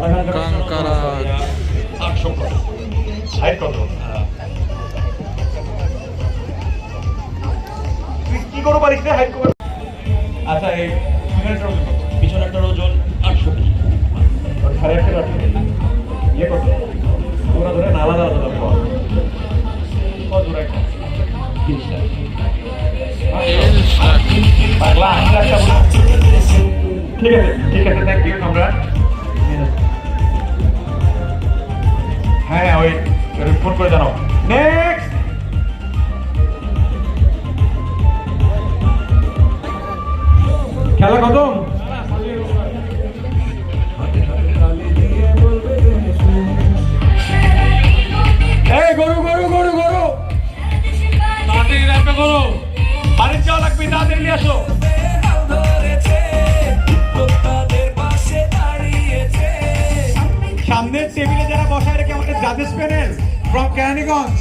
কাঙ্কারা 800 কত হাইট কত তুই কি করো পারিস রে হাইট কত আচ্ছা এই পিছনেরটার ওজন 800 কেজি আর সাড়ে 8 কেজি ইয়ে কত পুরো ধরে নালা নালা দাম কত কত দূর একটা 30 টাকা পাগলা একটা ঠিক আছে থ্যাংক ইউ আমরা হ্যাঁ ওই ফোন করে জানাও নেক্সট খেলা কত এই গরু গরু গরু গরু তাড়াতাড়ি রাখবে গরু বাড়ির যাওয়া লাগবে তাড়াতাড়ি নিয়ে আসো সামনের টেবিলে যারা বসায় রেখে আমাদের জাজেস প্যানেল ফ্রম কেরানীগঞ্জ